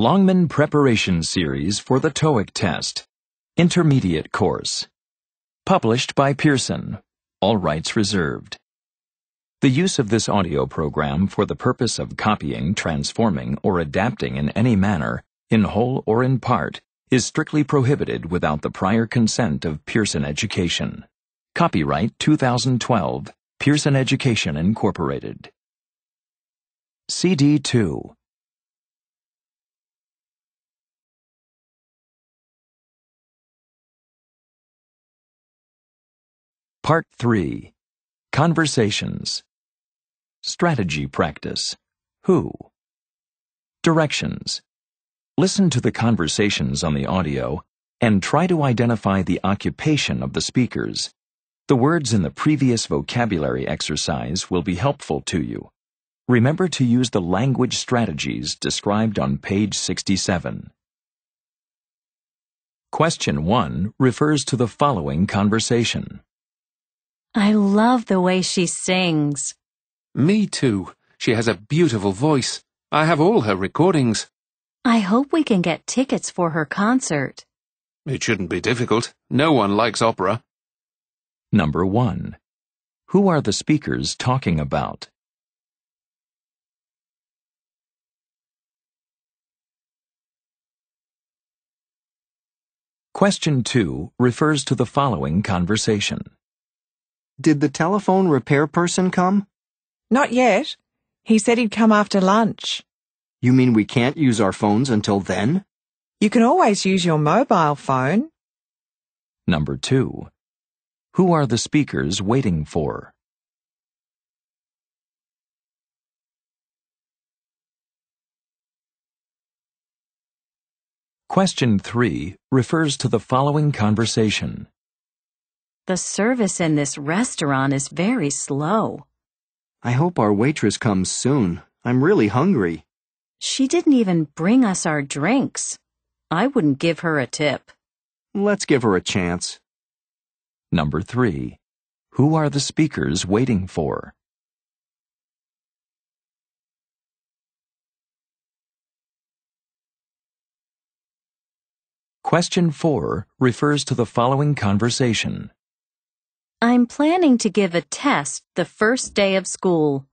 Longman Preparation Series for the TOEIC Test. Intermediate Course. Published by Pearson. All rights reserved. The use of this audio program for the purpose of copying, transforming, or adapting in any manner, in whole or in part, is strictly prohibited without the prior consent of Pearson Education. Copyright 2012, Pearson Education Incorporated. cd002. Part 3. Conversations. Strategy Practice. Who? Directions. Listen to the conversations on the audio and try to identify the occupation of the speakers. The words in the previous vocabulary exercise will be helpful to you. Remember to use the language strategies described on page 67. Question 1 refers to the following conversation. I love the way she sings. Me too. She has a beautiful voice. I have all her recordings. I hope we can get tickets for her concert. It shouldn't be difficult. No one likes opera. Number 1. Who are the speakers talking about? Question 2 refers to the following conversation. Did the telephone repair person come? Not yet. He said he'd come after lunch. You mean we can't use our phones until then? You can always use your mobile phone. Number 2. Who are the speakers waiting for? Question 3 refers to the following conversation. The service in this restaurant is very slow. I hope our waitress comes soon. I'm really hungry. She didn't even bring us our drinks. I wouldn't give her a tip. Let's give her a chance. Number 3. Who are the speakers waiting for? Question 4 refers to the following conversation. I'm planning to give a test the first day of school.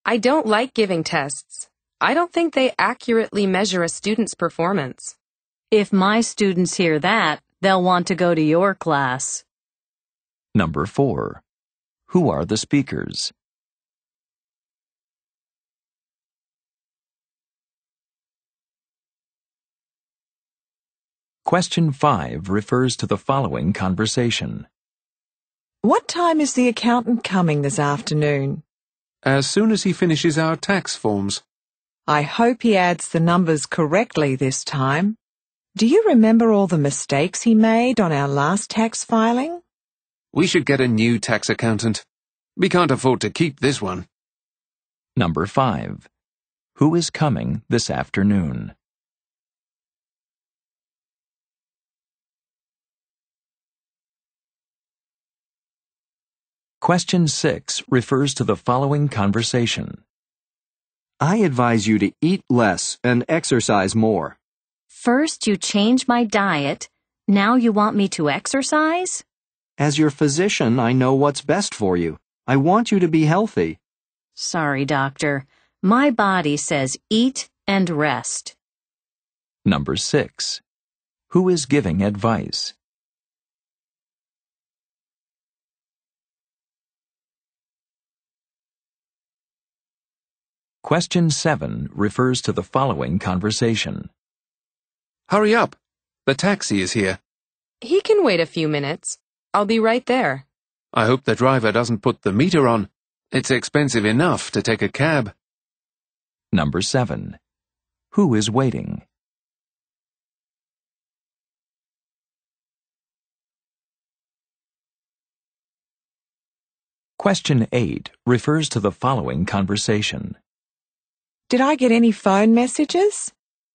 I don't like giving tests. I don't think they accurately measure a student's performance. If my students hear that, they'll want to go to your class. Number 4. Who are the speakers? Question 5 refers to the following conversation. What time is the accountant coming this afternoon? As soon as he finishes our tax forms. I hope he adds the numbers correctly this time. Do you remember all the mistakes he made on our last tax filing? We should get a new tax accountant. We can't afford to keep this one. Number 5. Who is coming this afternoon? Question 6 refers to the following conversation. I advise you to eat less and exercise more. First you change my diet, now you want me to exercise? As your physician, I know what's best for you. I want you to be healthy. Sorry, doctor. My body says eat and rest. Number 6. Who is giving advice? Question 7 refers to the following conversation. Hurry up. The taxi is here. He can wait a few minutes. I'll be right there. I hope the driver doesn't put the meter on. It's expensive enough to take a cab. Number 7. Who is waiting? Question 8 refers to the following conversation. Did I get any phone messages?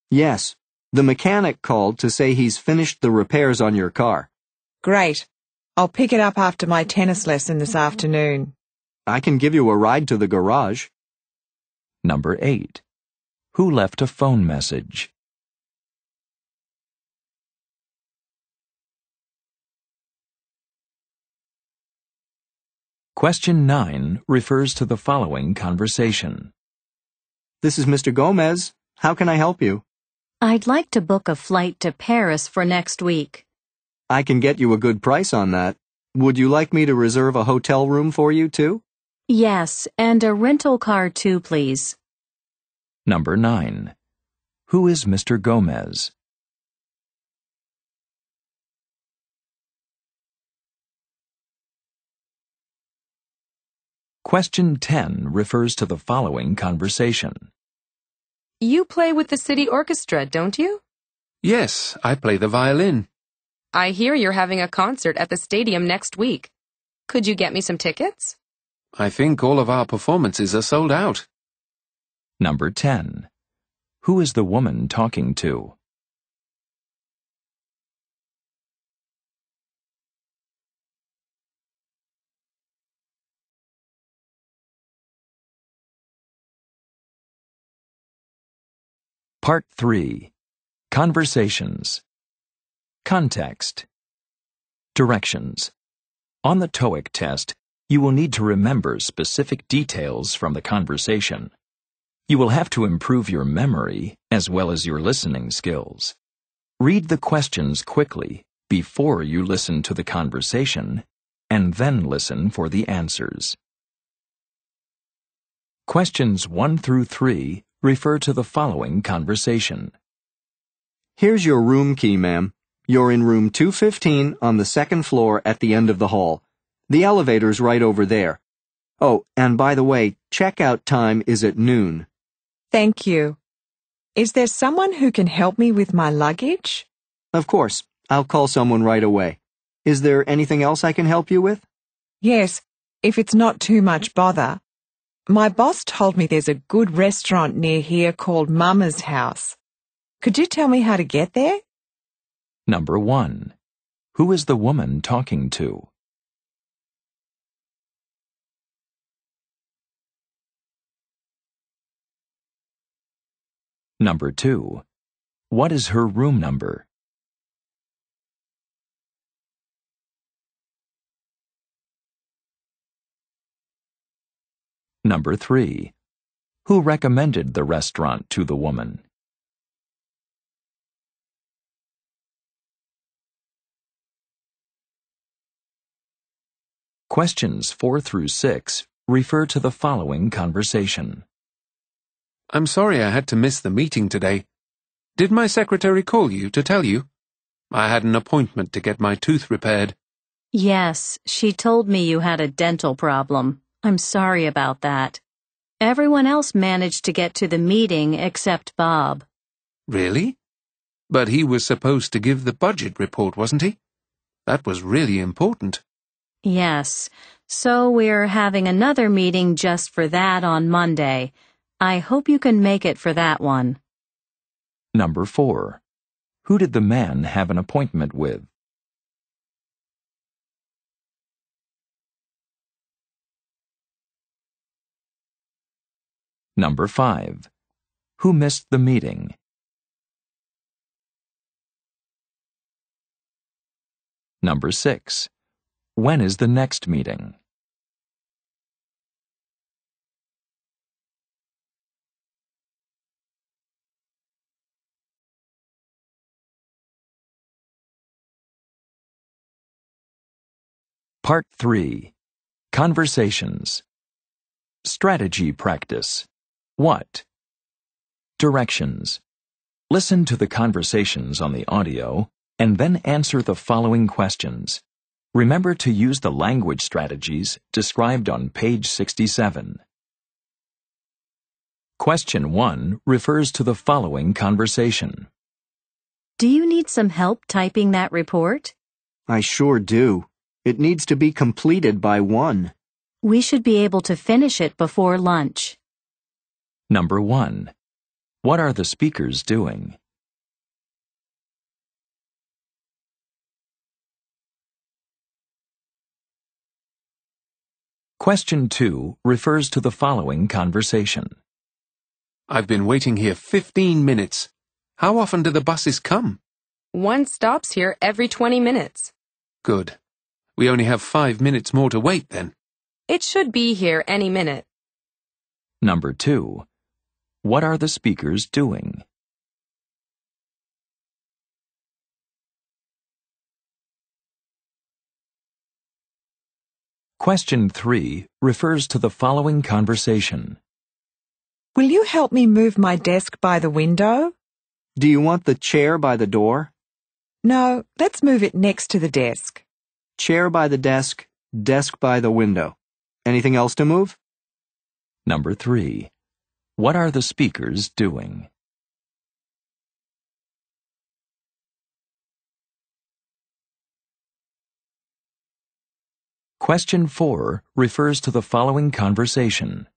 Yes, the mechanic called to say he's finished the repairs on your car. Great. I'll pick it up after my tennis lesson this afternoon. I can give you a ride to the garage. Number 8. Who left a phone message? Question 9 refers to the following conversation. This is Mr. Gomez. How can I help you? I'd like to book a flight to Paris for next week. I can get you a good price on that. Would you like me to reserve a hotel room for you, too? Yes, and a rental car too, please. Number 9. Who is Mr. Gomez? Question 10 refers to the following conversation. You play with the city orchestra, don't you? Yes, I play the violin. I hear you're having a concert at the stadium next week. Could you get me some tickets? I think all of our performances are sold out. Number 10. Who is the woman talking to? Part 3. Conversations. Context. Directions. On the TOEIC test, you will need to remember specific details from the conversation. You will have to improve your memory as well as your listening skills. Read the questions quickly before you listen to the conversation, and then listen for the answers. Questions 1 through 3 refer to the following conversation. Here's your room key, ma'am. You're in room 215 on the second floor at the end of the hall. The elevator's right over there. Oh, and by the way, checkout time is at noon. Thank you. Is there someone who can help me with my luggage? Of course, I'll call someone right away. Is there anything else I can help you with? Yes, if it's not too much bother. My boss told me there's a good restaurant near here called Mama's House. Could you tell me how to get there? Number 1. Who is the woman talking to? Number 2. What is her room number? Number 3. Who recommended the restaurant to the woman? Questions 4 through 6 refer to the following conversation. I'm sorry I had to miss the meeting today. Did my secretary call you to tell you? I had an appointment to get my tooth repaired. Yes, she told me you had a dental problem. I'm sorry about that. Everyone else managed to get to the meeting except Bob. Really? But he was supposed to give the budget report, wasn't he? That was really important. Yes, so we're having another meeting just for that on Monday. I hope you can make it for that one. Number 4. Who did the man have an appointment with? Number 5. Who missed the meeting? Number 6. When is the next meeting? Part 3. Conversations. Strategy practice. What? Directions. Listen to the conversations on the audio and then answer the following questions. Remember to use the language strategies described on page 67. Question 1 refers to the following conversation. Do you need some help typing that report? I sure do. It needs to be completed by 1. We should be able to finish it before lunch. Number 1. What are the speakers doing? Question 2 refers to the following conversation. I've been waiting here 15 minutes. How often do the buses come? One stops here every 20 minutes. Good. We only have 5 minutes more to wait then. It should be here any minute. Number 2. What are the speakers doing? Question 3 refers to the following conversation. Will you help me move my desk by the window? Do you want the chair by the door? No, let's move it next to the desk. Chair by the desk by the window. Anything else to move? Number 3. What are the speakers doing? Question 4 refers to the following conversation.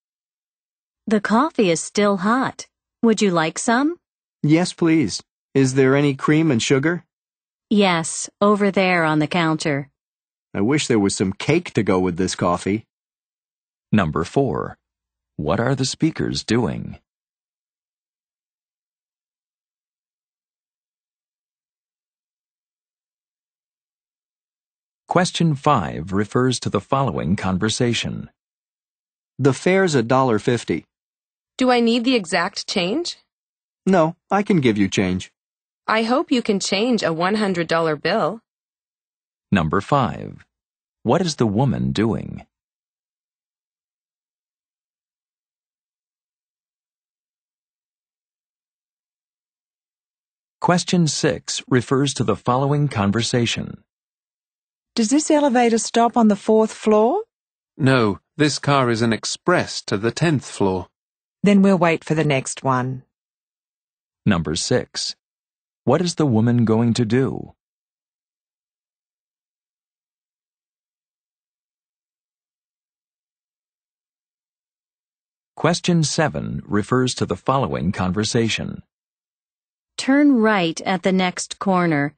The coffee is still hot. Would you like some? Yes, please. Is there any cream and sugar? Yes, over there on the counter. I wish there was some cake to go with this coffee. Number 4. What are the speakers doing? Question 5 refers to the following conversation. The fare's $1.50. Do I need the exact change? No, I can give you change. I hope you can change a $100 bill. Number 5. What is the woman doing? Question 6 refers to the following conversation. Does this elevator stop on the 4th floor? No, this car is an express to the 10th floor. Then we'll wait for the next one. Number 6. What is the woman going to do? Question 7 refers to the following conversation. Turn right at the next corner.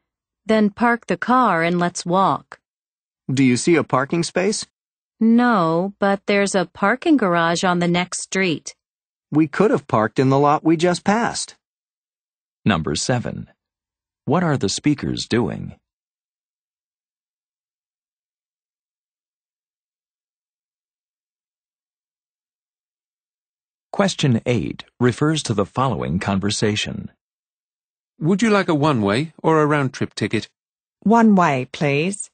Then park the car and let's walk. Do you see a parking space? No, but there's a parking garage on the next street. We could have parked in the lot we just passed. Number 7. What are the speakers doing? Question 8 refers to the following conversation. Would you like a one-way or a round-trip ticket? One way, please.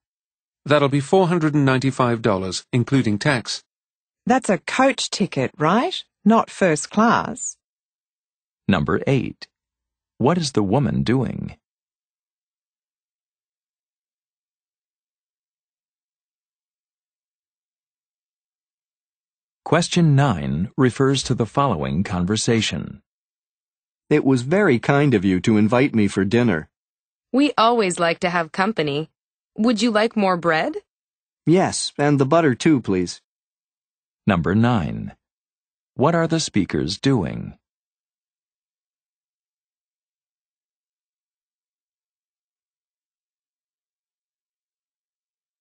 That'll be $495, including tax. That's a coach ticket, right? Not first class. Number 8. What is the woman doing? Question 9 refers to the following conversation. It was very kind of you to invite me for dinner. We always like to have company. Would you like more bread? Yes, and the butter too, please. Number 9. What are the speakers doing?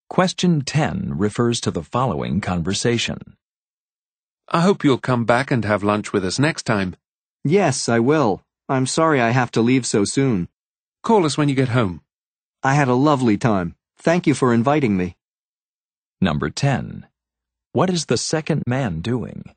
Question 10 refers to the following conversation. I hope you'll come back and have lunch with us next time. Yes, I will. I'm sorry I have to leave so soon. Call us when you get home. I had a lovely time. Thank you for inviting me. Number 10. What is the second man doing?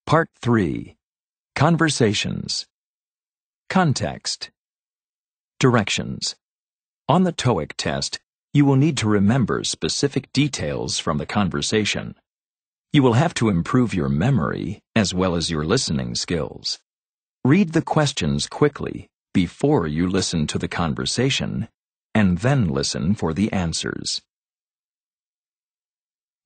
Part 3. Conversations. Context. Directions. On the TOEIC test, you will need to remember specific details from the conversation. You will have to improve your memory as well as your listening skills. Read the questions quickly before you listen to the conversation, and then listen for the answers.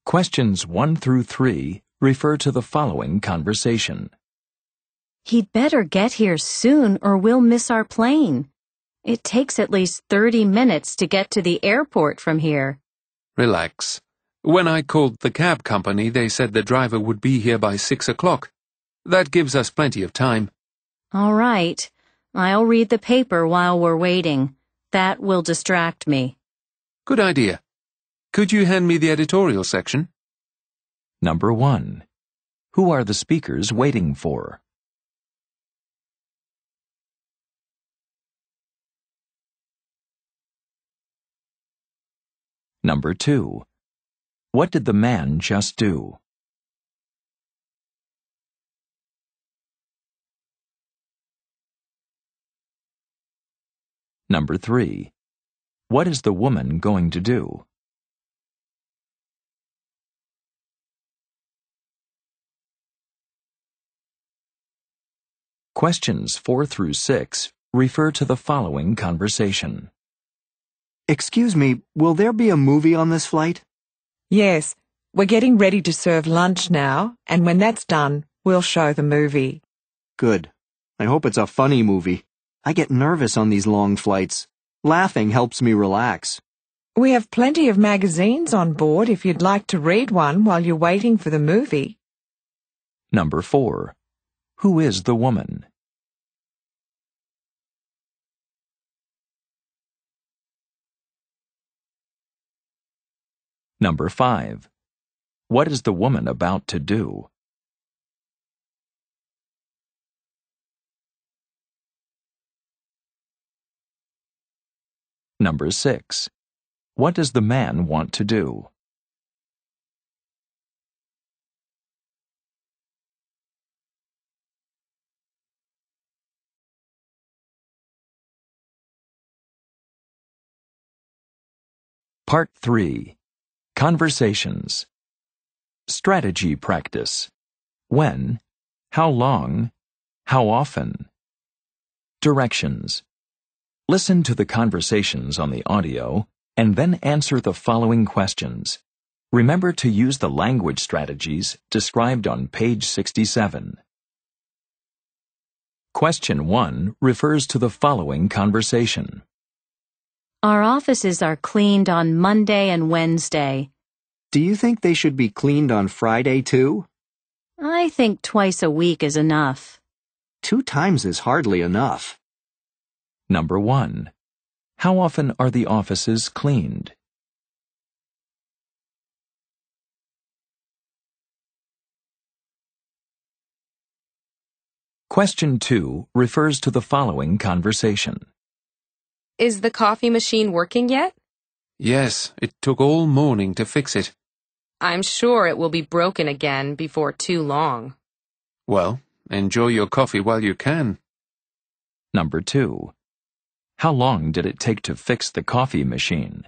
Questions 1 through 3 refer to the following conversation. He'd better get here soon or we'll miss our plane. It takes at least 30 minutes to get to the airport from here. Relax. When I called the cab company, they said the driver would be here by 6 o'clock. That gives us plenty of time. All right. I'll read the paper while we're waiting. That will distract me. Good idea. Could you hand me the editorial section? Number 1. Who are the speakers waiting for? Number 2. What did the man just do? Number 3. What is the woman going to do? Questions 4 through 6 refer to the following conversation. Excuse me, will there be a movie on this flight? Yes, we're getting ready to serve lunch now, and when that's done, we'll show the movie. Good. I hope it's a funny movie. I get nervous on these long flights. Laughing helps me relax. We have plenty of magazines on board if you'd like to read one while you're waiting for the movie. Number 4. Who is the woman? Number 5. What is the woman about to do? Number 6. What does the man want to do? Part 3. Conversations. Strategy practice. When? How long? How often? Directions. Listen to the conversations on the audio and then answer the following questions. Remember to use the language strategies described on page 67. Question 1 refers to the following conversation. Our offices are cleaned on Monday and Wednesday. Do you think they should be cleaned on Friday too? I think twice a week is enough. 2 times is hardly enough. Number 1. How often are the offices cleaned? Question 2 refers to the following conversation. Is the coffee machine working yet? Yes, it took all morning to fix it. I'm sure it will be broken again before too long. Well, enjoy your coffee while you can. Number 2. How long did it take to fix the coffee machine?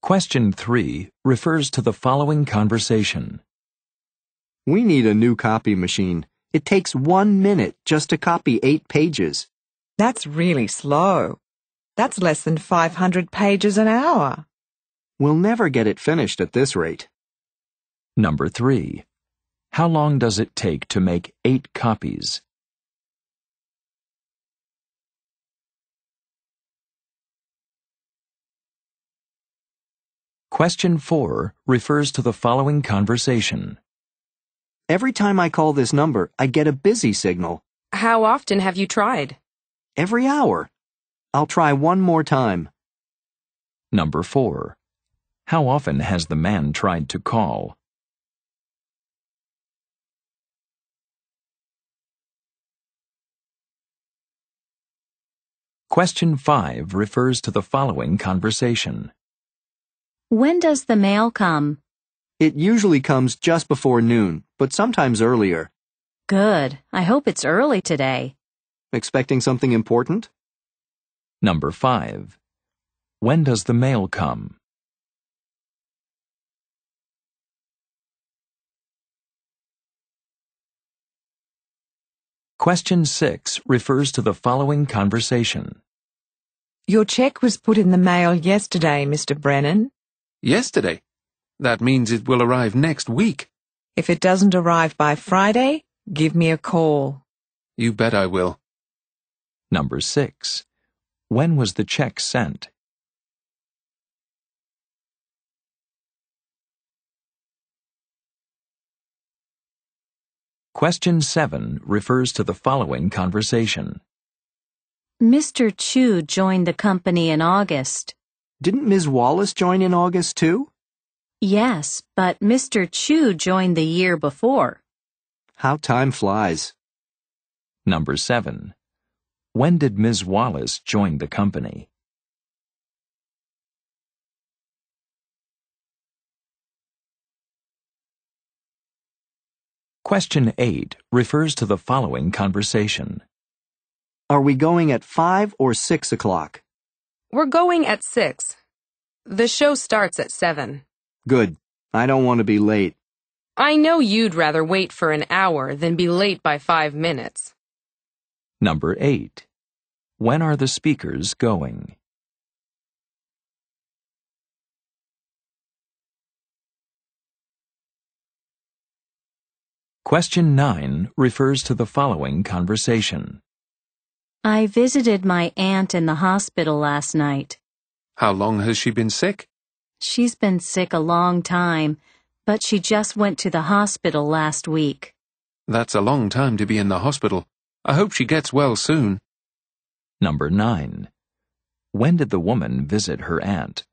Question 3 refers to the following conversation. We need a new copy machine. It takes 1 minute just to copy 8 pages. That's really slow. That's less than 500 pages an hour. We'll never get it finished at this rate. Number 3. How long does it take to make 8 copies? Question 4 refers to the following conversation. Every time I call this number, I get a busy signal. How often have you tried? Every hour. I'll try one more time. Number 4. How often has the man tried to call? Question 5 refers to the following conversation. When does the mail come? It usually comes just before noon, but sometimes earlier. Good. I hope it's early today. Expecting something important? Number 5. When does the mail come? Question 6 refers to the following conversation. Your check was put in the mail yesterday, Mr. Brennan. Yesterday? That means it will arrive next week. If it doesn't arrive by Friday, give me a call. You bet I will. Number 6. When was the check sent? Question 7 refers to the following conversation. Mr. Chu joined the company in August. Didn't Ms. Wallace join in August too? Yes, but Mr. Chu joined the year before. How time flies. Number 7. When did Ms. Wallace join the company? Question 8 refers to the following conversation. Are we going at 5 or 6 o'clock? We're going at 6. The show starts at 7. Good. I don't want to be late. I know you'd rather wait for an hour than be late by 5 minutes. Number 8. When are the speakers going? Question 9 refers to the following conversation. I visited my aunt in the hospital last night. How long has she been sick? She's been sick a long time, but she just went to the hospital last week. That's a long time to be in the hospital. I hope she gets well soon. Number 9. When did the woman visit her aunt?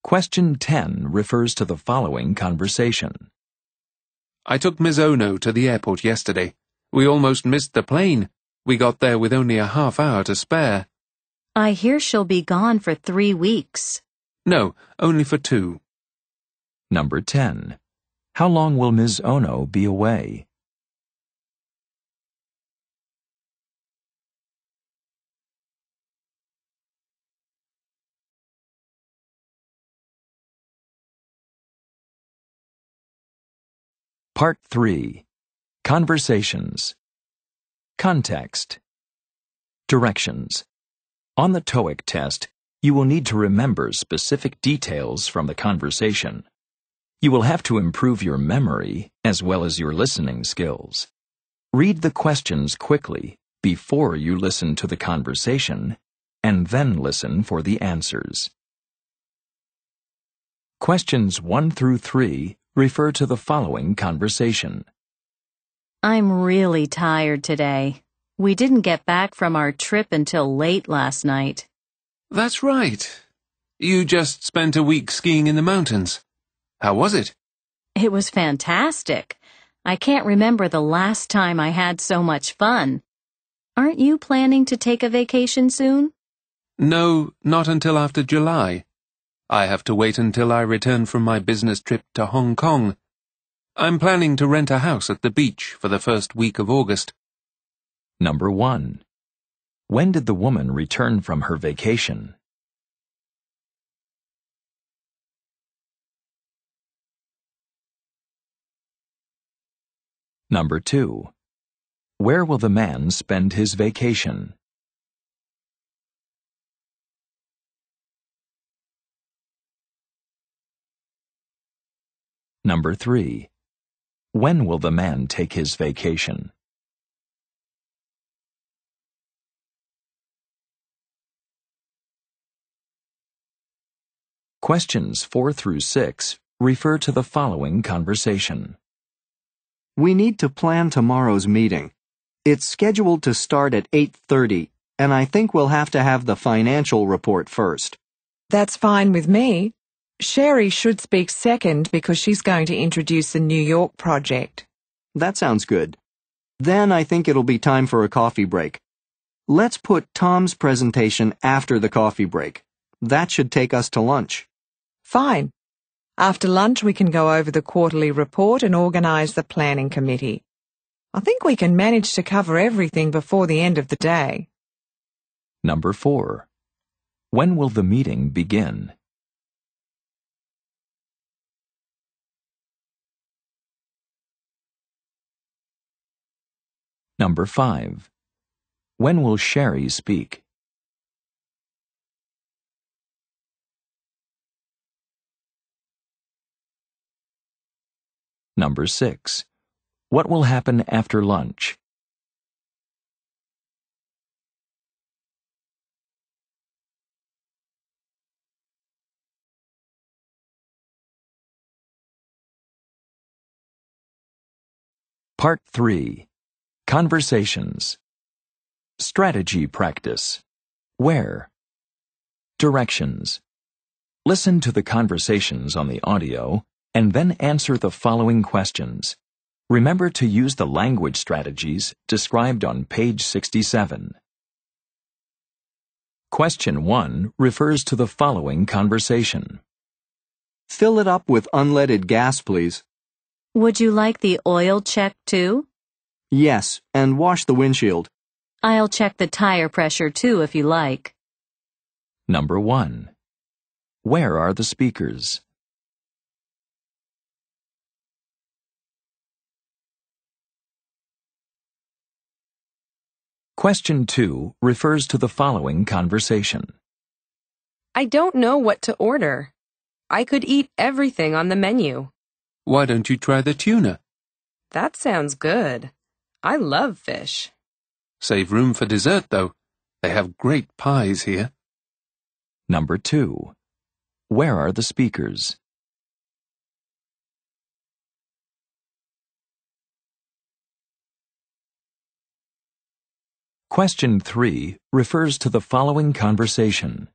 Question 10 refers to the following conversation. I took Ms. Ono to the airport yesterday. We almost missed the plane. We got there with only a half hour to spare. I hear she'll be gone for 3 weeks. No, only for 2. Number 10. How long will Ms. Ono be away? Part 3. Conversations. Context. Directions. On the TOEIC test, you will need to remember specific details from the conversation. You will have to improve your memory as well as your listening skills. Read the questions quickly before you listen to the conversation, and then listen for the answers. Questions 1 through 3 refer to the following conversation. I'm really tired today. We didn't get back from our trip until late last night. That's right. You just spent a week skiing in the mountains. How was it? It was fantastic. I can't remember the last time I had so much fun. Aren't you planning to take a vacation soon? No, not until after July. I have to wait until I return from my business trip to Hong Kong. I'm planning to rent a house at the beach for the first week of August. Number 1. When did the woman return from her vacation? Number 2. Where will the man spend his vacation? Number 3. When will the man take his vacation? Questions 4 through 6 refer to the following conversation. We need to plan tomorrow's meeting. It's scheduled to start at 8:30, and I think we'll have to have the financial report first. That's fine with me. Sherry should speak second because she's going to introduce the New York project. That sounds good. Then I think it'll be time for a coffee break. Let's put Tom's presentation after the coffee break. That should take us to lunch. Fine. After lunch, we can go over the quarterly report and organize the planning committee. I think we can manage to cover everything before the end of the day. Number 4. When will the meeting begin? Number 5. When will Sherry speak? Number 6. What will happen after lunch? Part 3. Conversations. Strategy practice. Where? Directions. Listen to the conversations on the audio and then answer the following questions. Remember to use the language strategies described on page 67. Question 1 refers to the following conversation. Fill it up with unleaded gas, please. Would you like the oil check too? Yes, and wash the windshield. I'll check the tire pressure too if you like. Number 1. Where are the speakers? Question 2 refers to the following conversation. I don't know what to order. I could eat everything on the menu. Why don't you try the tuna? That sounds good. I love fish. Save room for dessert, though. They have great pies here. Number 2. Where are the speakers? Question 3 refers to the following conversation.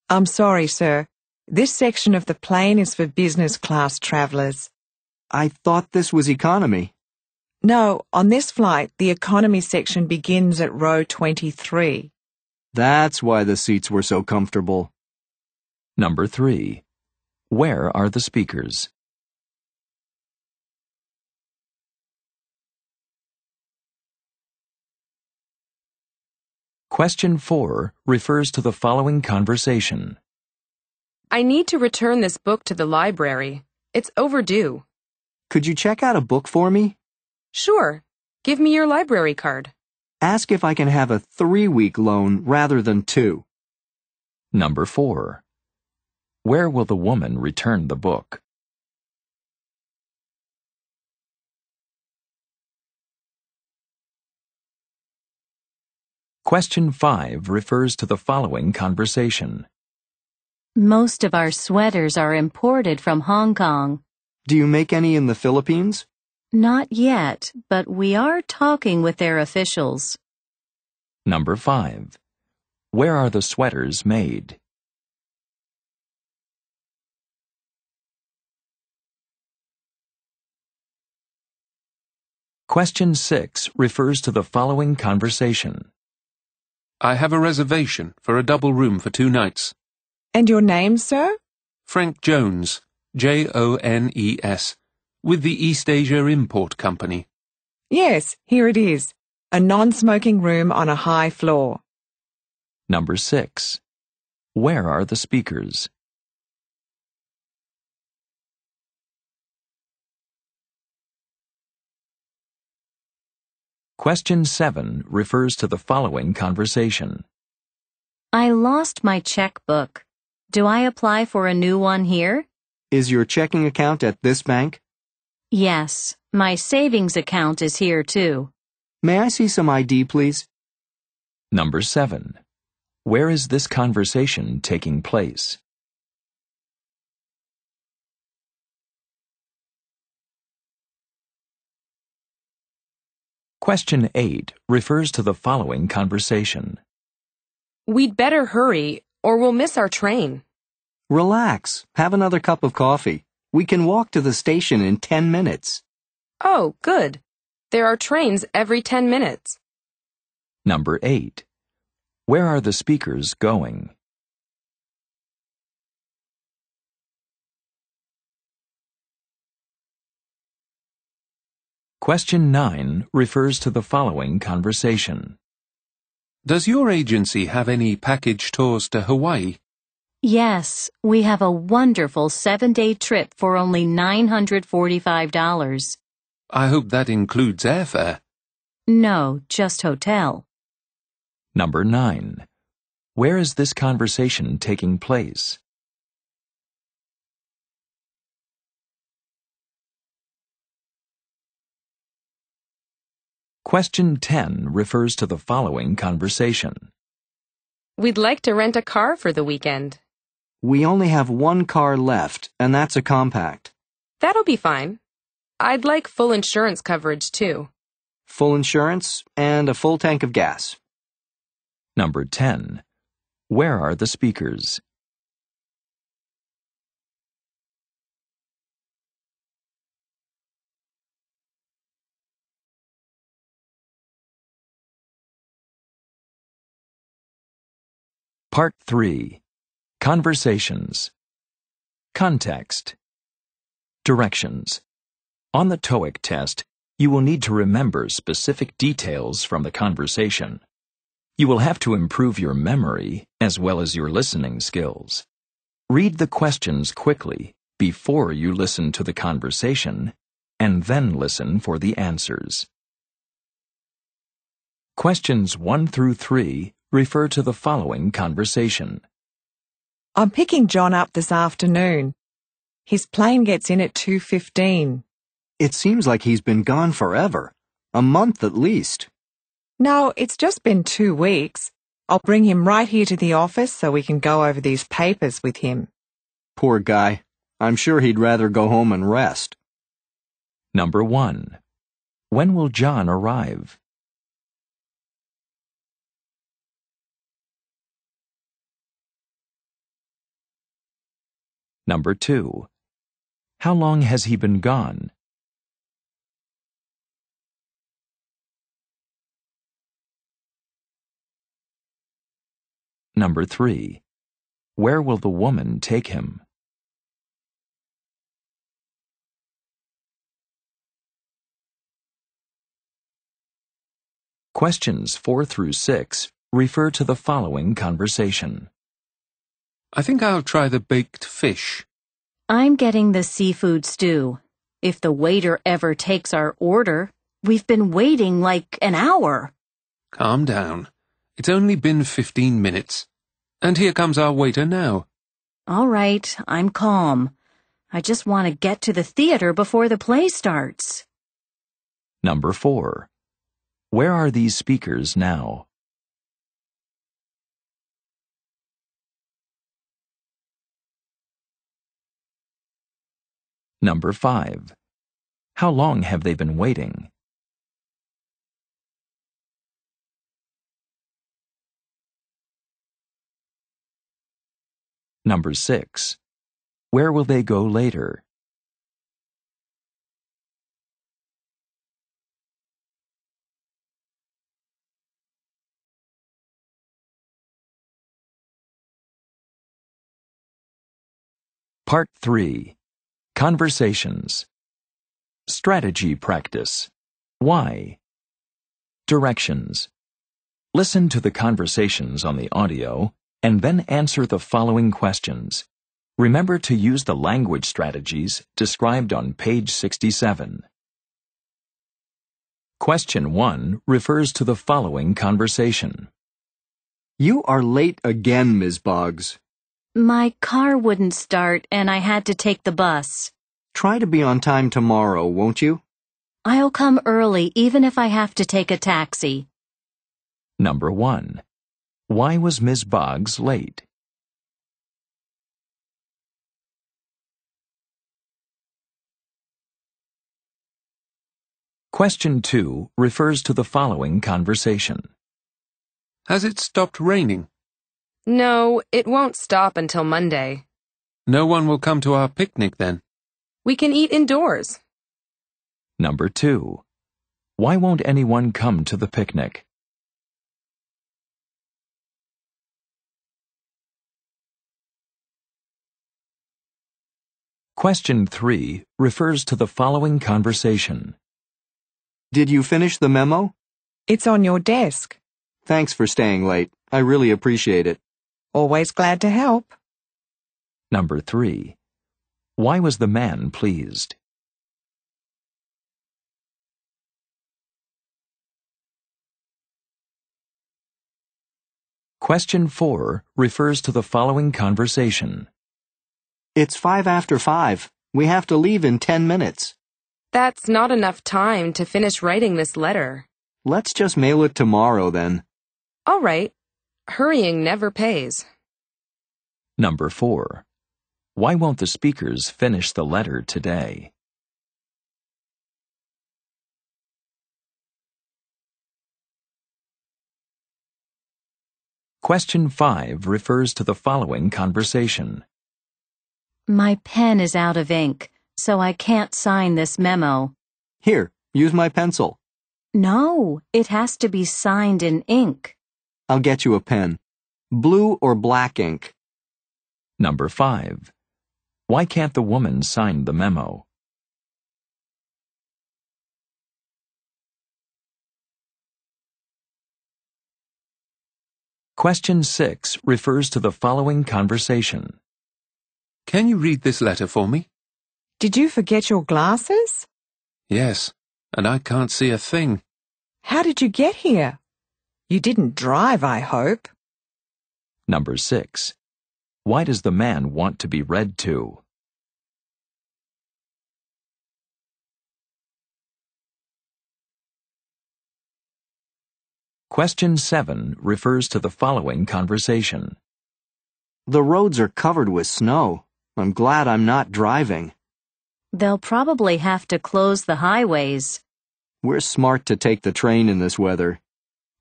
I'm sorry, sir. This section of the plane is for business class travelers. I thought this was economy. No, on this flight, the economy section begins at row 23. That's why the seats were so comfortable. Number 3. Where are the speakers? Question 4 refers to the following conversation. I need to return this book to the library. It's overdue. Could you check out a book for me? Sure. Give me your library card. Ask if I can have a 3-week loan rather than 2. Number 4. Where will the woman return the book? Question 5 refers to the following conversation. Most of our sweaters are imported from Hong Kong. Do you make any in the Philippines? Not yet, but we are talking with their officials. Number 5. Where are the sweaters made? Question 6 refers to the following conversation. I have a reservation for a double room for 2 nights. And your name, sir? Frank Jones, Jones, with the East Asia Import Company. Yes, here it is. A non-smoking room on a high floor. Number 6. Where are the speakers? Question 7 refers to the following conversation. I lost my checkbook. Do I apply for a new one here? Is your checking account at this bank? Yes, my savings account is here too. May I see some ID, please? Number 7. Where is this conversation taking place? Question 8 refers to the following conversation. We'd better hurry, or we'll miss our train. Relax. Have another cup of coffee. We can walk to the station in 10 minutes. Oh, good. There are trains every 10 minutes. Number 8. Where are the speakers going? Question 9 refers to the following conversation. Does your agency have any package tours to Hawaii? Yes, we have a wonderful 7-day trip for only $945. I hope that includes airfare. No, just hotel. Number 9. Where is this conversation taking place? Question 10 refers to the following conversation. We'd like to rent a car for the weekend. We only have 1 car left, and that's a compact. That'll be fine. I'd like full insurance coverage, too. Full insurance and a full tank of gas. Number 10. Where are the speakers? Part 3. Conversations. Context. Directions. On the TOEIC test, you will need to remember specific details from the conversation. You will have to improve your memory as well as your listening skills. Read the questions quickly before you listen to the conversation, and then listen for the answers. Questions 1 through 3 refer to the following conversation. I'm picking John up this afternoon. His plane gets in at 2:15. It seems like he's been gone forever. A month at least. No, it's just been 2 weeks. I'll bring him right here to the office so we can go over these papers with him. Poor guy. I'm sure he'd rather go home and rest. Number 1. When will John arrive? Number 2. How long has he been gone? Number 3. Where will the woman take him? Questions 4 through 6 refer to the following conversation. I think I'll try the baked fish. I'm getting the seafood stew. If the waiter ever takes our order, we've been waiting like an hour. Calm down. It's only been 15 minutes. And here comes our waiter now. All right, I'm calm. I just want to get to the theater before the play starts. Number 4. Where are these speakers now? Number 5. How long have they been waiting? Number 6. Where will they go later? Part 3. Conversations. Strategy practice. Why? Directions. Listen to the conversations on the audio and then answer the following questions. Remember to use the language strategies described on page 67. Question 1 refers to the following conversation. You are late again, Ms. Boggs. My car wouldn't start and I had to take the bus. Try to be on time tomorrow, won't you? I'll come early even if I have to take a taxi. Number 1. Why was Ms. Boggs late? Question 2 refers to the following conversation. Has it stopped raining? No, it won't stop until Monday. No one will come to our picnic then. We can eat indoors. Number 2. Why won't anyone come to the picnic? Question 3 refers to the following conversation. Did you finish the memo? It's on your desk. Thanks for staying late. I really appreciate it. Always glad to help. Number 3. Why was the man pleased? Question 4 refers to the following conversation. It's 5 after 5. We have to leave in 10 minutes. That's not enough time to finish writing this letter. Let's just mail it tomorrow then. All right. Hurrying never pays. Number 4. Why won't the speakers finish the letter today? Question 5 refers to the following conversation. My pen is out of ink, so I can't sign this memo. Here, use my pencil. No, it has to be signed in ink. I'll get you a pen. Blue or black ink? Number 5. Why can't the woman sign the memo? Question 6 refers to the following conversation. Can you read this letter for me? Did you forget your glasses? Yes, and I can't see a thing. How did you get here? You didn't drive, I hope. Number 6. Why does the man want to be read to? Question 7 refers to the following conversation. The roads are covered with snow. I'm glad I'm not driving. They'll probably have to close the highways. We're smart to take the train in this weather.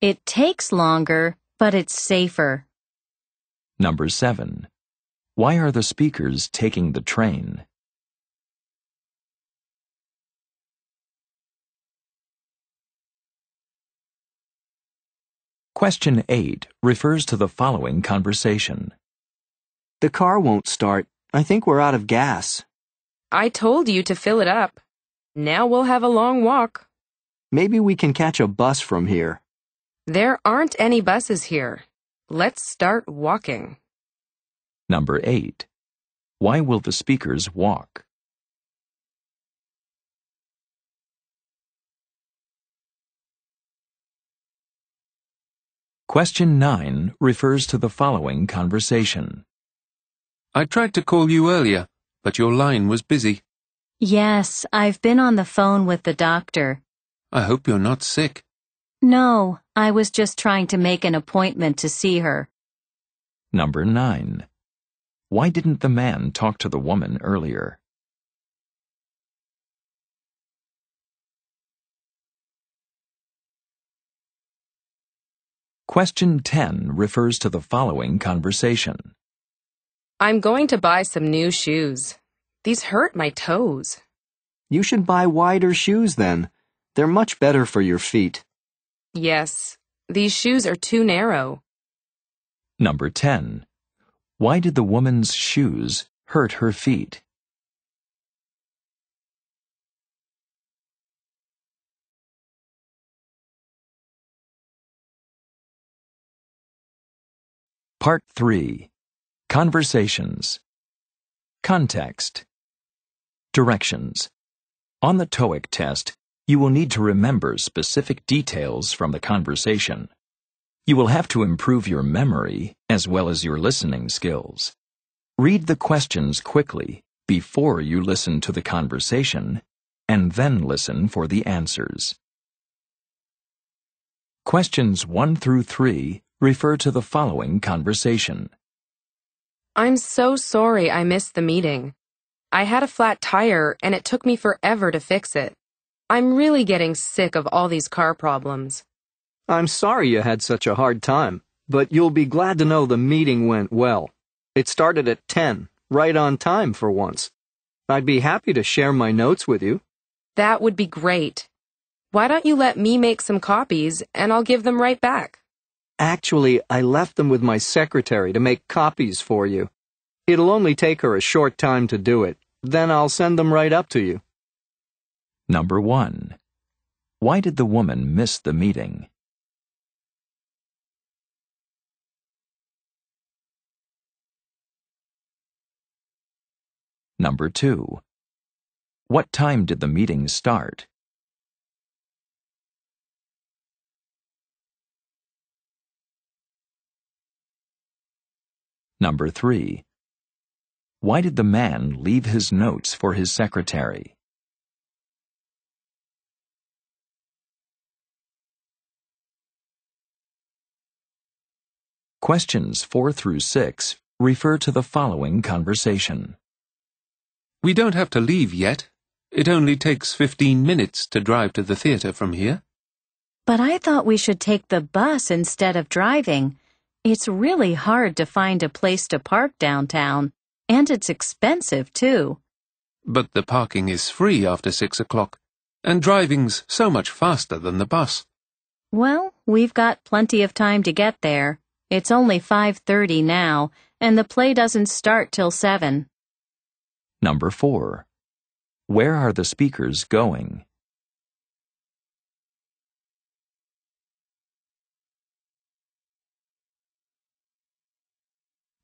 It takes longer, but it's safer. Number 7. Why are the speakers taking the train? Question 8 refers to the following conversation. The car won't start. I think we're out of gas. I told you to fill it up. Now we'll have a long walk. Maybe we can catch a bus from here. There aren't any buses here. Let's start walking. Number 8. Why will the speakers walk? Question 9 refers to the following conversation. I tried to call you earlier, but your line was busy. Yes, I've been on the phone with the doctor. I hope you're not sick. No, I was just trying to make an appointment to see her. Number 9. Why didn't the man talk to the woman earlier? Question 10 refers to the following conversation. I'm going to buy some new shoes. These hurt my toes. You should buy wider shoes then. They're much better for your feet. Yes, these shoes are too narrow. Number 10. Why did the woman's shoes hurt her feet? Part 3. Conversations. Context. Directions. On the TOEIC test, you will need to remember specific details from the conversation. You will have to improve your memory as well as your listening skills. Read the questions quickly before you listen to the conversation, and then listen for the answers. Questions 1 through 3 refer to the following conversation. I'm so sorry I missed the meeting. I had a flat tire and it took me forever to fix it. I'm really getting sick of all these car problems. I'm sorry you had such a hard time, but you'll be glad to know the meeting went well. It started at 10, right on time for once. I'd be happy to share my notes with you. That would be great. Why don't you let me make some copies and I'll give them right back? Actually, I left them with my secretary to make copies for you. It'll only take her a short time to do it. Then I'll send them right up to you. Number 1. Why did the woman miss the meeting? Number 2. What time did the meeting start? Number 3. Why did the man leave his notes for his secretary? Questions 4 through 6 refer to the following conversation. We don't have to leave yet. It only takes 15 minutes to drive to the theater from here. But I thought we should take the bus instead of driving. It's really hard to find a place to park downtown, and it's expensive, too. But the parking is free after 6 o'clock, and driving's so much faster than the bus. Well, we've got plenty of time to get there. It's only 5:30 now, and the play doesn't start till 7. Number 4. Where are the speakers going?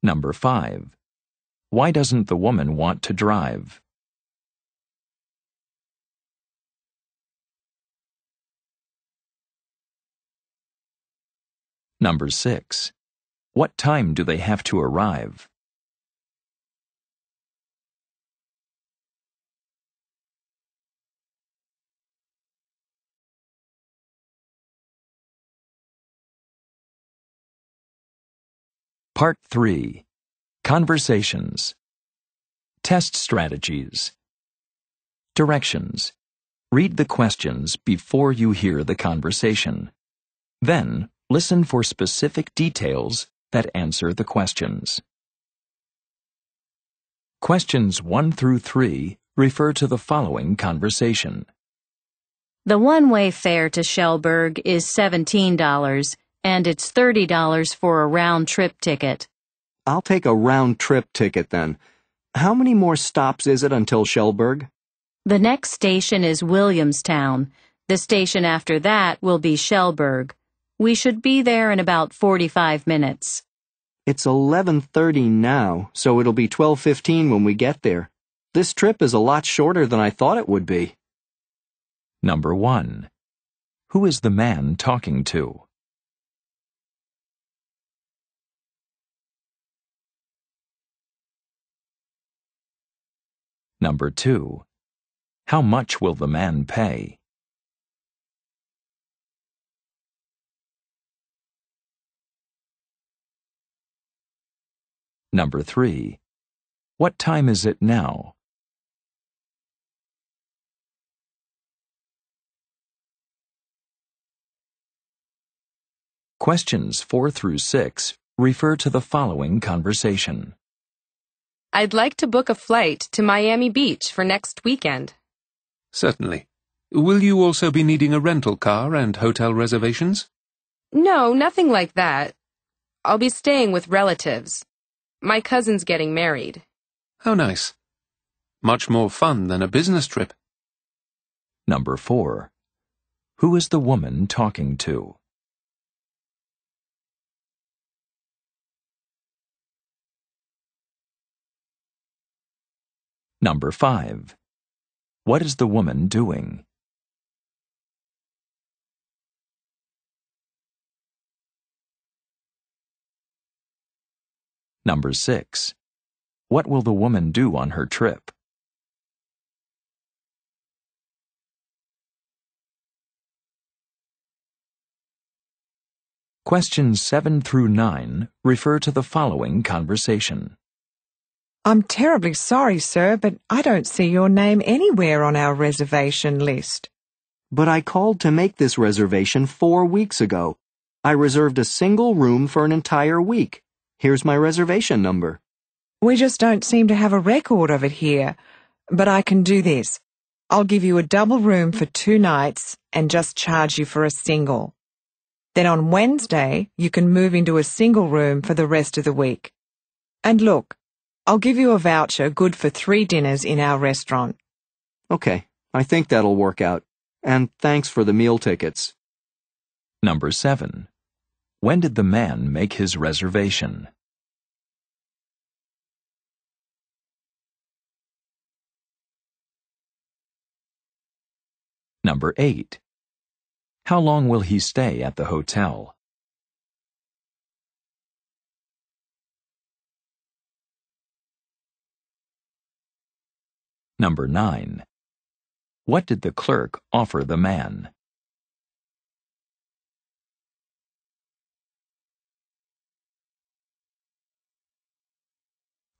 Number 5. Why doesn't the woman want to drive? Number 6. What time do they have to arrive? Part 3. Conversations. Test strategies. Directions. Read the questions before you hear the conversation. Then, listen for specific details that answer the questions. Questions 1 through 3 refer to the following conversation. The one-way fare to Shellburg is $17, and it's $30 for a round-trip ticket. I'll take a round-trip ticket then. How many more stops is it until Shellburg? The next station is Williamstown. The station after that will be Shellburg. We should be there in about 45 minutes. It's 11:30 now, so it'll be 12:15 when we get there. This trip is a lot shorter than I thought it would be. Number 1. Who is the man talking to? Number 2. How much will the man pay? Number 3. What time is it now? Questions 4 through 6 refer to the following conversation. I'd like to book a flight to Miami Beach for next weekend. Certainly. Will you also be needing a rental car and hotel reservations? No, nothing like that. I'll be staying with relatives. My cousin's getting married. How nice. Much more fun than a business trip. Number 4. Who is the woman talking to? Number 5. What is the woman doing? Number 6. What will the woman do on her trip? Questions 7 through 9 refer to the following conversation. I'm terribly sorry, sir, but I don't see your name anywhere on our reservation list. But I called to make this reservation 4 weeks ago. I reserved a single room for an entire week. Here's my reservation number. We just don't seem to have a record of it here. But I can do this. I'll give you a double room for 2 nights and just charge you for a single. Then on Wednesday, you can move into a single room for the rest of the week. And look, I'll give you a voucher good for 3 dinners in our restaurant. Okay, I think that'll work out. And thanks for the meal tickets. Number 7. When did the man make his reservation? Number 8. How long will he stay at the hotel? Number 9. What did the clerk offer the man?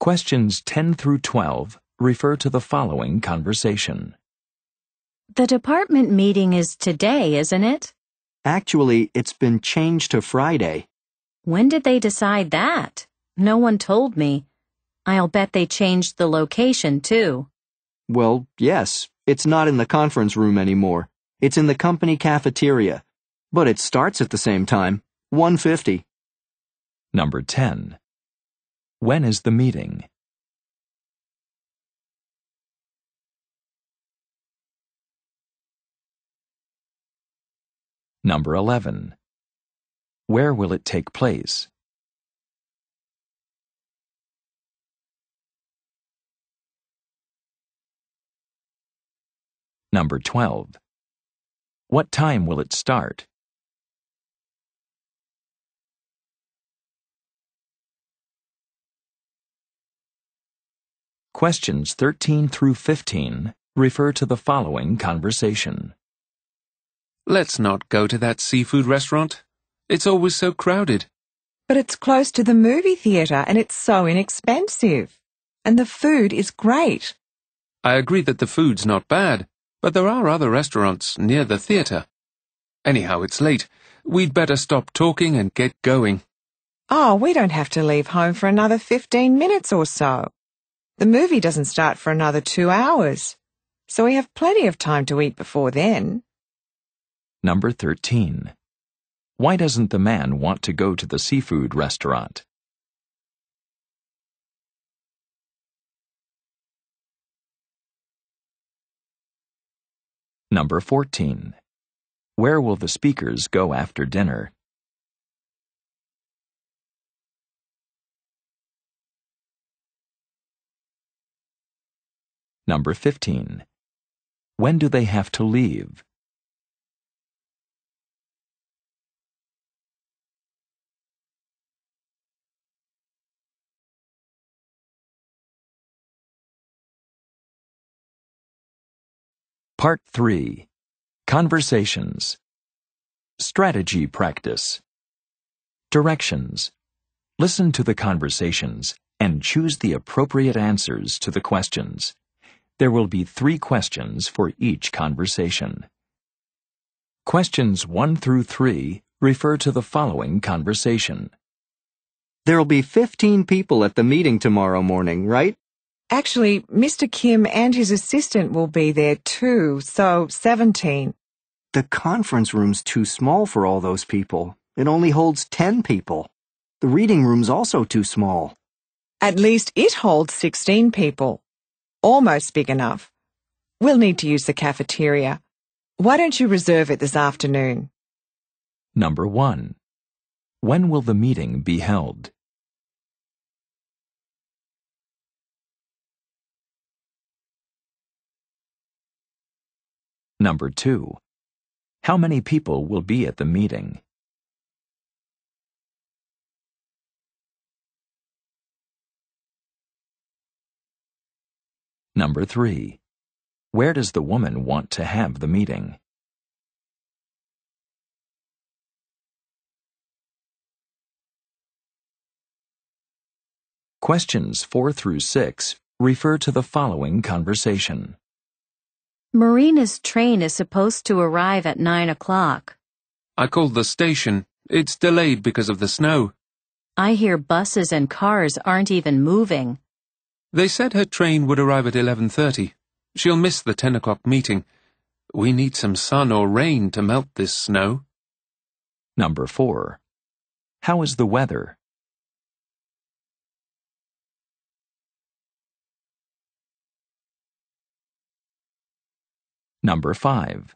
Questions 10 through 12 refer to the following conversation. The department meeting is today, isn't it? Actually, it's been changed to Friday. When did they decide that? No one told me. I'll bet they changed the location, too. Well, yes, it's not in the conference room anymore. It's in the company cafeteria. But it starts at the same time, 1:50. Number 10. When is the meeting? Number 11. Where will it take place? Number 12. What time will it start? Questions 13 through 15 refer to the following conversation. Let's not go to that seafood restaurant. It's always so crowded. But it's close to the movie theatre and it's so inexpensive. And the food is great. I agree that the food's not bad, but there are other restaurants near the theatre. Anyhow, it's late. We'd better stop talking and get going. Oh, we don't have to leave home for another 15 minutes or so. The movie doesn't start for another 2 hours. So we have plenty of time to eat before then. Number 13. Why doesn't the man want to go to the seafood restaurant? Number 14. Where will the speakers go after dinner? Number 15. When do they have to leave? Part 3. Conversations. Strategy practice. Directions. Listen to the conversations and choose the appropriate answers to the questions. There will be 3 questions for each conversation. Questions 1 through 3 refer to the following conversation. There'll be 15 people at the meeting tomorrow morning, right? Actually, Mr. Kim and his assistant will be there too, so 17. The conference room's too small for all those people. It only holds 10 people. The reading room's also too small. At least it holds 16 people. Almost big enough. We'll need to use the cafeteria. Why don't you reserve it this afternoon? Number 1. When will the meeting be held? Number 2. How many people will be at the meeting? Number 3. Where does the woman want to have the meeting? Questions 4 through 6 refer to the following conversation. Marina's train is supposed to arrive at 9 o'clock. I called the station. It's delayed because of the snow. I hear buses and cars aren't even moving. They said her train would arrive at 11:30. She'll miss the 10 o'clock meeting. We need some sun or rain to melt this snow. Number 4. How is the weather? Number 5.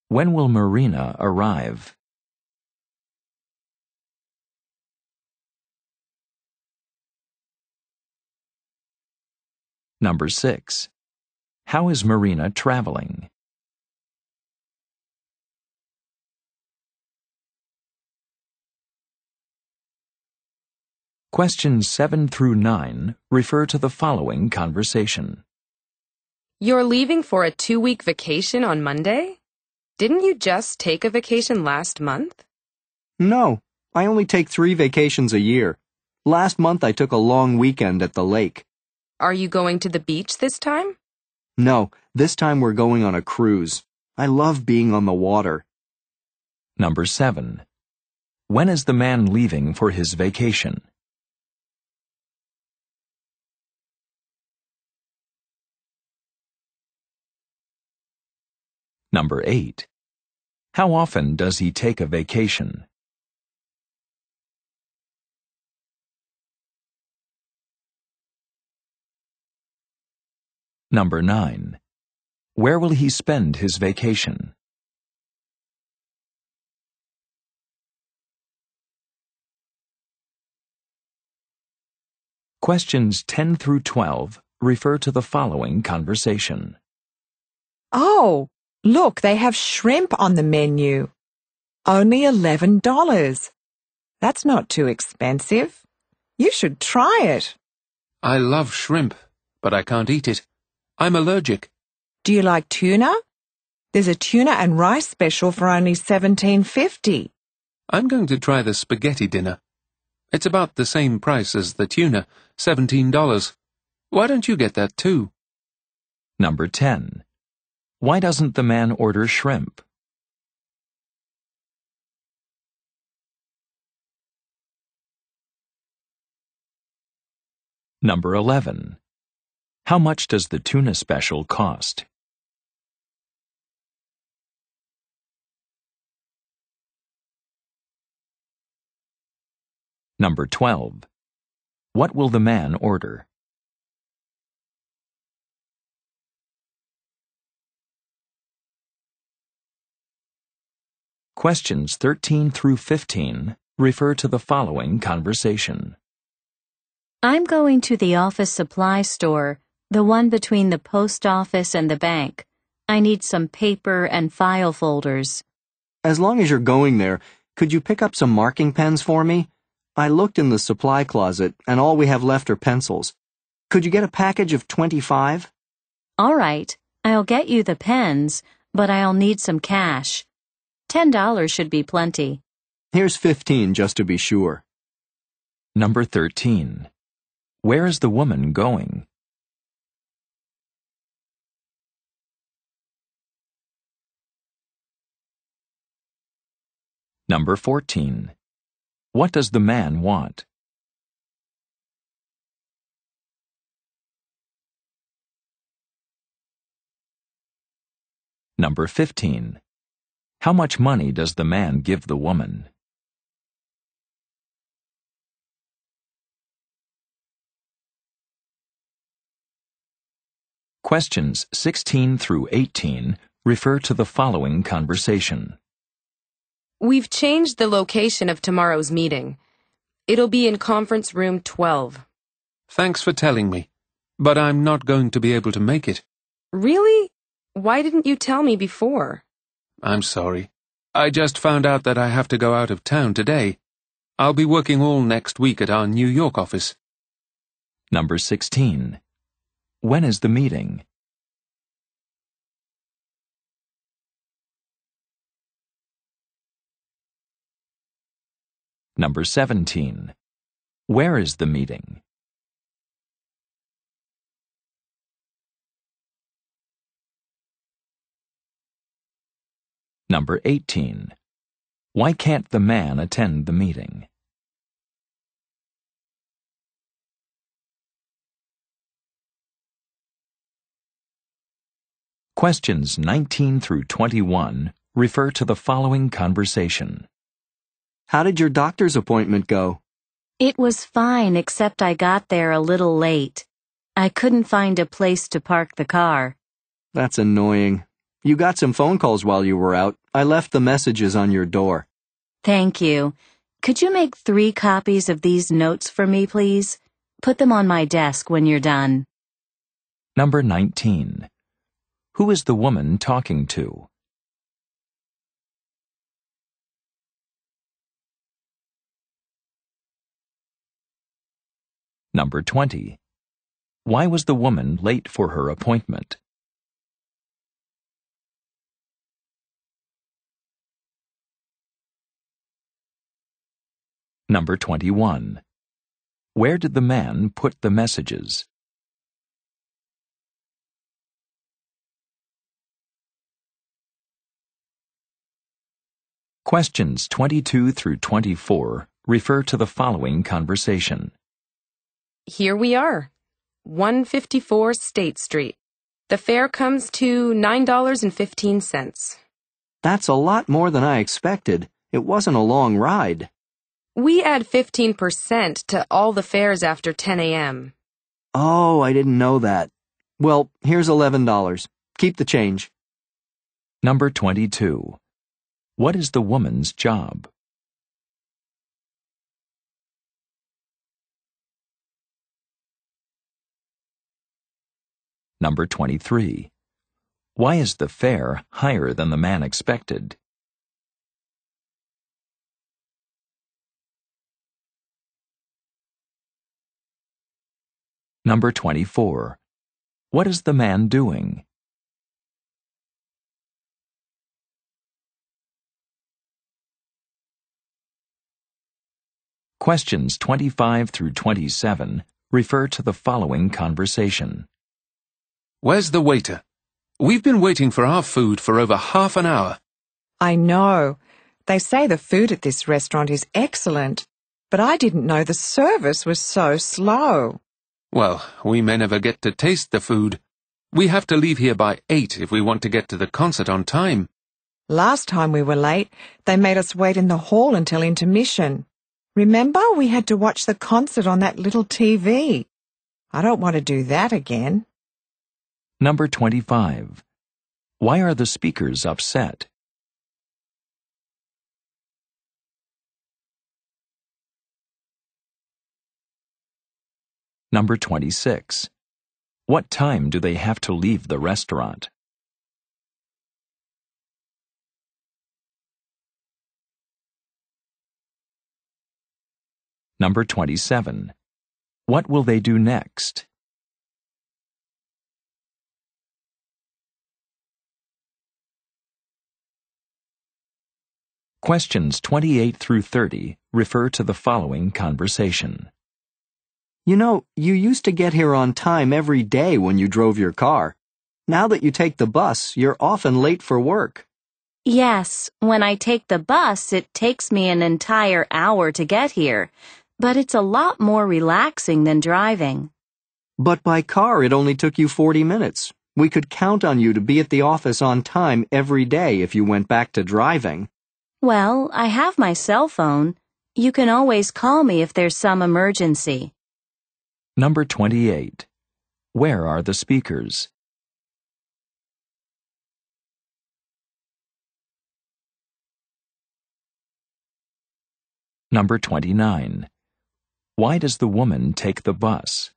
When will Marina arrive? Number 6. How is Marina traveling? Questions 7 through 9 refer to the following conversation. You're leaving for a 2-week vacation on Monday? Didn't you just take a vacation last month? No, I only take 3 vacations a year. Last month I took a long weekend at the lake. Are you going to the beach this time? No, this time we're going on a cruise. I love being on the water. Number 7. When is the man leaving for his vacation? Number 8. How often does he take a vacation? Number 9. Where will he spend his vacation? Questions 10 through 12 refer to the following conversation. Oh, look, they have shrimp on the menu. Only $11. That's not too expensive. You should try it. I love shrimp, but I can't eat it. I'm allergic. Do you like tuna? There's a tuna and rice special for only $17.50. I'm going to try the spaghetti dinner. It's about the same price as the tuna, $17. Why don't you get that too? Number 10. Why doesn't the man order shrimp? Number 11. How much does the tuna special cost? Number 12. What will the man order? Questions 13 through 15 refer to the following conversation. I'm going to the office supply store, the one between the post office and the bank. I need some paper and file folders. As long as you're going there, could you pick up some marking pens for me? I looked in the supply closet, and all we have left are pencils. Could you get a package of 25? All right, I'll get you the pens, but I'll need some cash. $10 should be plenty. Here's 15 just to be sure. Number 13. Where is the woman going? Number 14. What does the man want? Number 15. How much money does the man give the woman? Questions 16 through 18 refer to the following conversation. We've changed the location of tomorrow's meeting. It'll be in conference room 12. Thanks for telling me, but I'm not going to be able to make it. Really? Why didn't you tell me before? I'm sorry. I just found out that I have to go out of town today. I'll be working all next week at our New York office. Number 16. When is the meeting? Number 17. Where is the meeting? Number 18. Why can't the man attend the meeting? Questions 19 through 21 refer to the following conversation. How did your doctor's appointment go? It was fine, except I got there a little late. I couldn't find a place to park the car. That's annoying. You got some phone calls while you were out. I left the messages on your door. Thank you. Could you make 3 copies of these notes for me, please? Put them on my desk when you're done. Number 19. Who is the woman talking to? Number 20. Why was the woman late for her appointment? Number 21. Where did the man put the messages? Questions 22 through 24 refer to the following conversation. Here we are. 154 State Street. The fare comes to $9.15. That's a lot more than I expected. It wasn't a long ride. We add 15% to all the fares after 10 a.m. Oh, I didn't know that. Well, here's $11. Keep the change. Number 22. What is the woman's job? Number 23. Why is the fare higher than the man expected? Number 24. What is the man doing? Questions 25 through 27 refer to the following conversation. Where's the waiter? We've been waiting for our food for over half an hour. I know. They say the food at this restaurant is excellent, but I didn't know the service was so slow. Well, we may never get to taste the food. We have to leave here by 8 if we want to get to the concert on time. Last time we were late, they made us wait in the hall until intermission. Remember, we had to watch the concert on that little TV. I don't want to do that again. Number 25. Why are the speakers upset? Number 26. What time do they have to leave the restaurant? Number 27. What will they do next? Questions 28 through 30 refer to the following conversation. You know, you used to get here on time every day when you drove your car. Now that you take the bus, you're often late for work. Yes, when I take the bus, it takes me an entire hour to get here, but it's a lot more relaxing than driving. But by car, it only took you 40 minutes. We could count on you to be at the office on time every day if you went back to driving. Well, I have my cell phone. You can always call me if there's some emergency. Number 28. Where are the speakers? Number 29. Why does the woman take the bus?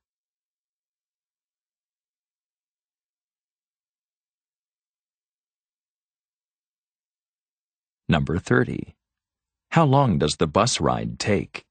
Number 30. How long does the bus ride take?